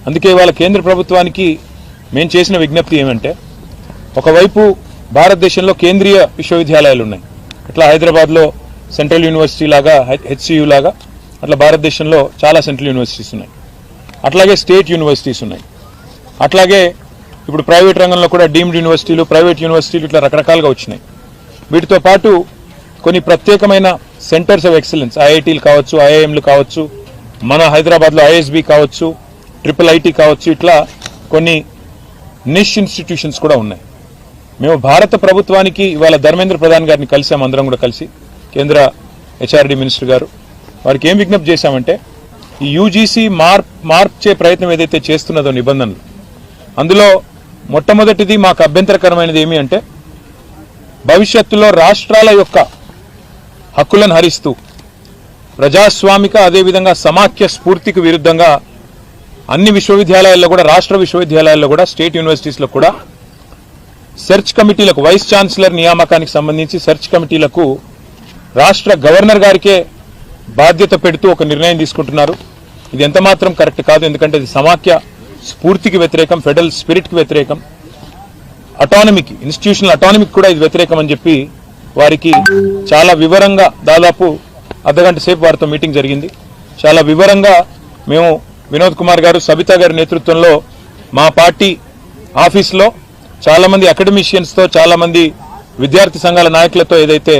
అందుకే ఇవాళ కేంద్ర ప్రభుత్వానికి మేము చేసిన విజ్ఞప్తి ఏమంటే, ఒకవైపు భారతదేశంలో కేంద్రీయ విశ్వవిద్యాలయాలు ఉన్నాయి. అట్లా హైదరాబాద్లో సెంట్రల్ యూనివర్సిటీ లాగా, హెచ్సియు లాగా అట్లా భారతదేశంలో చాలా సెంట్రల్ యూనివర్సిటీస్ ఉన్నాయి. అట్లాగే స్టేట్ యూనివర్సిటీస్ ఉన్నాయి. అట్లాగే ఇప్పుడు ప్రైవేట్ రంగంలో కూడా డీమ్డ్ యూనివర్సిటీలు, ప్రైవేట్ యూనివర్సిటీలు ఇట్లా రకరకాలుగా వచ్చినాయి. వీటితో పాటు కొన్ని ప్రత్యేకమైన సెంటర్స్ ఆఫ్ ఎక్సలెన్స్, ఐఐటీలు కావచ్చు, ఐఐఎంలు కావచ్చు, మన హైదరాబాద్లో ఐఎస్బి కావచ్చు, IIIT కావచ్చు, ఇట్లా కొన్ని నిష్ ఇన్స్టిట్యూషన్స్ కూడా ఉన్నాయి. మేము భారత ప్రభుత్వానికి ఇవాళ ధర్మేంద్ర ప్రధాన్ గారిని కలిసాం, అందరం కూడా కలిసి, కేంద్ర హెచ్ఆర్డీ మినిస్టర్ గారు. వారికి ఏం విజ్ఞప్తి చేశామంటే, ఈ యూజీసీ మార్చే ప్రయత్నం ఏదైతే చేస్తున్నదో నిబంధనలు, అందులో మొట్టమొదటిది మాకు అభ్యంతరకరమైనది ఏమి అంటే, భవిష్యత్తులో రాష్ట్రాల యొక్క హక్కులను హరిస్తూ ప్రజాస్వామిక అదేవిధంగా సమాఖ్య స్ఫూర్తికి విరుద్ధంగా అన్ని విశ్వవిద్యాలయాల్లో కూడా, రాష్ట్ర విశ్వవిద్యాలయాల్లో కూడా, స్టేట్ యూనివర్సిటీస్లో కూడా సెర్చ్ కమిటీలకు, వైస్ ఛాన్సలర్ నియామకానికి సంబంధించి సెర్చ్ కమిటీలకు రాష్ట్ర గవర్నర్ గారికే బాధ్యత పెడుతూ ఒక నిర్ణయం తీసుకుంటున్నారు. ఇది ఎంతమాత్రం కరెక్ట్ కాదు. ఎందుకంటే ఇది సమాఖ్య స్ఫూర్తికి వ్యతిరేకం, ఫెడరల్ స్పిరిట్కి వ్యతిరేకం, అటానమీకి, ఇన్స్టిట్యూషనల్ అటానమీకి కూడా ఇది వ్యతిరేకం అని చెప్పి వారికి చాలా వివరంగా, దాదాపు అర్ధగంట సేపు వారితో మీటింగ్ జరిగింది. చాలా వివరంగా మేము వినోద్ కుమార్ గారు, సబితా గారి నేతృత్వంలో మా పార్టీ ఆఫీస్లో చాలామంది అకాడమిషియన్స్తో, చాలామంది విద్యార్థి సంఘాల నాయకులతో ఏదైతే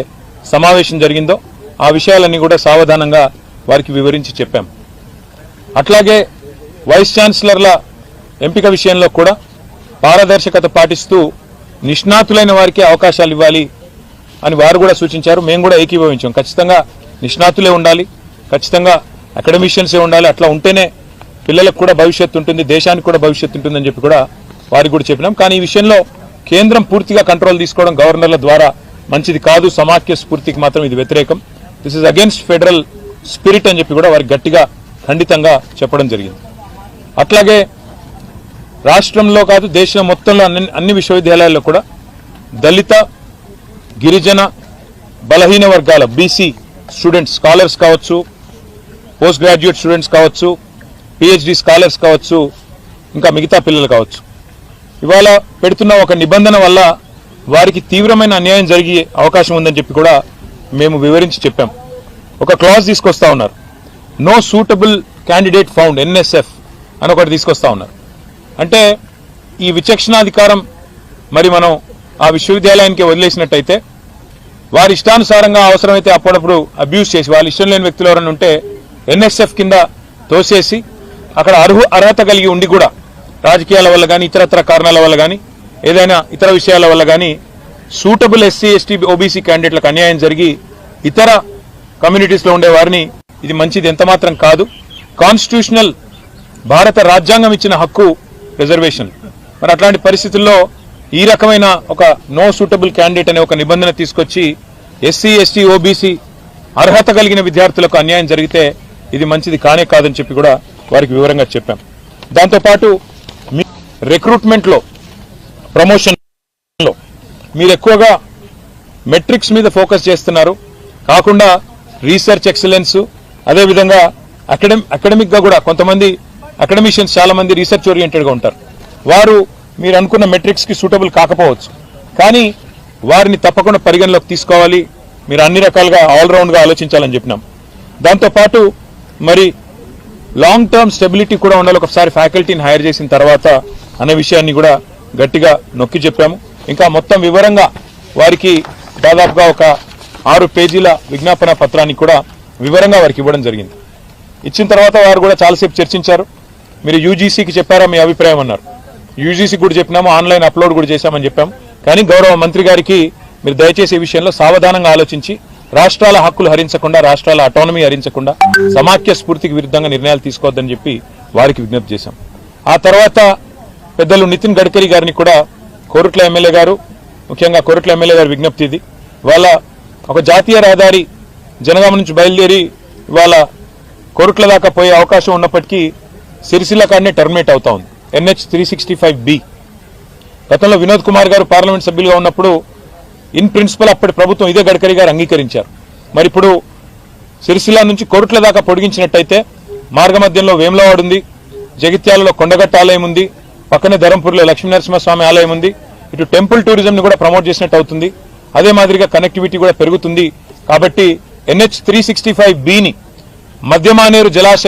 సమావేశం జరిగిందో ఆ విషయాలన్నీ కూడా సావధానంగా వారికి వివరించి చెప్పాం. అట్లాగే వైస్ ఛాన్సలర్ల ఎంపిక విషయంలో కూడా పారదర్శకత పాటిస్తూ నిష్ణాతులైన వారికి అవకాశాలు ఇవ్వాలి అని వారు కూడా సూచించారు. మేము కూడా ఏకీభవించాం. ఖచ్చితంగా నిష్ణాతులే ఉండాలి, ఖచ్చితంగా అకాడమిషియన్సే ఉండాలి. అట్లా ఉంటేనే పిల్లలకు కూడా భవిష్యత్తు ఉంటుంది, దేశానికి కూడా భవిష్యత్తు ఉంటుందని చెప్పి కూడా వారికి కూడా చెప్పినాం. కానీ ఈ విషయంలో కేంద్రం పూర్తిగా కంట్రోల్ తీసుకోవడం గవర్నర్ల ద్వారా మంచిది కాదు. సమాఖ్య స్ఫూర్తికి మాత్రం ఇది వ్యతిరేకం. This is against federal spirit అని చెప్పి కూడా వారికి గట్టిగా ఖండితంగా చెప్పడం జరిగింది. అట్లాగే రాష్ట్రంలో కాదు, దేశం మొత్తంలో అన్ని విశ్వవిద్యాలయాల్లో కూడా దళిత, గిరిజన, బలహీన వర్గాల బీసీ స్టూడెంట్స్, స్కాలర్స్ కావచ్చు, పోస్ట్ గ్రాడ్యుయేట్ స్టూడెంట్స్ కావచ్చు, పిహెచ్డి స్కాలర్స్ కావచ్చు, ఇంకా మిగతా పిల్లలు కావచ్చు, ఇవాళ పెడుతున్న ఒక నిబంధన వల్ల వారికి తీవ్రమైన అన్యాయం జరిగే అవకాశం ఉందని చెప్పి కూడా మేము వివరించి చెప్పాం. ఒక క్లాజ్ తీసుకొస్తా ఉన్నారు, no suitable candidate found, NSF అని ఒకటి తీసుకొస్తా ఉన్నారు. అంటే ఈ విచక్షణాధికారం మరి మనం ఆ విశ్వవిద్యాలయానికి వదిలేసినట్టయితే వారి ఇష్టానుసారంగా అవసరమైతే అప్పుడప్పుడు అబ్యూస్ చేసి, వాళ్ళ ఇష్టం లేని వ్యక్తులు ఎవరైనా ఉంటే NSF కింద తోసేసి అక్కడ అర్హత కలిగి ఉండి కూడా రాజకీయాల వల్ల కానీ, ఇతరత్ర కారణాల వల్ల కానీ, ఏదైనా ఇతర విషయాల వల్ల కానీ సూటబుల్ SC, ST, OBC క్యాండిడేట్లకు అన్యాయం జరిగి ఇతర కమ్యూనిటీస్లో ఉండే వారిని, ఇది మంచిది ఎంతమాత్రం కాదు. కాన్స్టిట్యూషనల్ భారత రాజ్యాంగం ఇచ్చిన హక్కు రిజర్వేషన్. మరి అట్లాంటి పరిస్థితుల్లో ఈ రకమైన ఒక నో సూటబుల్ క్యాండిడేట్ అనే ఒక నిబంధన తీసుకొచ్చి SC, ST, OBC అర్హత కలిగిన విద్యార్థులకు అన్యాయం జరిగితే ఇది మంచిది కానే కాదని చెప్పి కూడా వారికి వివరంగా చెప్పాం. దాంతోపాటు రిక్రూట్మెంట్లో, ప్రమోషన్లో మీరు ఎక్కువగా మెట్రిక్స్ మీద ఫోకస్ చేస్తున్నారు కాకుండా రీసెర్చ్ ఎక్సలెన్స్, అదేవిధంగా అకాడమిక్గా కూడా కొంతమంది అకాడమిషియన్స్ చాలా మంది రీసెర్చ్ ఓరియంటెడ్గా ఉంటారు. వారు మీరు అనుకున్న మెట్రిక్స్కి సూటబుల్ కాకపోవచ్చు, కానీ వారిని తప్పకుండా పరిగణలోకి తీసుకోవాలి. మీరు అన్ని రకాలుగా ఆల్రౌండ్గా ఆలోచించాలని చెప్పినాం. దాంతోపాటు మరి లాంగ్ టర్మ్ స్టెబిలిటీ కూడా ఉండాలి ఒకసారి ఫ్యాకల్టీని హైర్ చేసిన తర్వాత అనే విషయాన్ని కూడా గట్టిగా నొక్కి చెప్పాము. ఇంకా మొత్తం వివరంగా వారికి దాదాపుగా ఒక 6 పేజీల విజ్ఞాపన పత్రాన్ని కూడా వివరంగా వారికి ఇవ్వడం జరిగింది. ఇచ్చిన తర్వాత వారు కూడా చాలాసేపు చర్చించారు. మీరు యూజీసీకి చెప్పారా మీ అభిప్రాయం అన్నారు. యూజీసీ కూడా చెప్పినాము, ఆన్లైన్ అప్లోడ్ కూడా చేశామని చెప్పాము. కానీ గౌరవ మంత్రి గారికి మీరు దయచేసి ఈ విషయంలో సావధానంగా ఆలోచించి రాష్ట్రాల హక్కులు హరించకుండా, రాష్ట్రాల అటానమీ హరించకుండా, సమాఖ్య స్ఫూర్తికి విరుద్ధంగా నిర్ణయాలు తీసుకోవద్దని చెప్పి వారికి విజ్ఞప్తి చేశాం. ఆ తర్వాత పెద్దలు నితిన్ గడ్కరీ గారిని కూడా కోరుట్ల ఎమ్మెల్యే గారు, ముఖ్యంగా కోరుట్ల ఎమ్మెల్యే గారి విజ్ఞప్తి ఇది. వాళ్ళ ఒక జాతీయ రహదారి జనగామ నుంచి బయలుదేరి వాళ్ళ కోరుట్ల దాకా పోయే అవకాశం ఉన్నప్పటికీ సిరిసిల్ల కాడనే టర్మినేట్ అవుతా ఉంది, NH 365B. గతంలో వినోద్ కుమార్ గారు పార్లమెంట్ సభ్యులుగా ఉన్నప్పుడు ఇన్ ప్రిన్సిపల్ అప్పటి ప్రభుత్వం ఇదే గడ్కరీ గారు అంగీకరించారు. మరి ఇప్పుడు సిరిసిల్ల నుంచి కోరుట్ల దాకా పొడిగించినట్టయితే మార్గ మధ్యంలో వేములవాడ ఉంది, జగిత్యాలలో కొండగట్ట ఆలయం ఉంది, పక్కనే ధరంపూర్లో లక్ష్మీనరసింహస్వామి ఆలయం ఉంది. ఇటు టెంపుల్ టూరిజం ని కూడా ప్రమోట్ చేసినట్టు అవుతుంది. అదే మాదిరిగా కనెక్టివిటీ కూడా పెరుగుతుంది. కాబట్టి NH 365B ని మధ్యమానేరు జలాశయం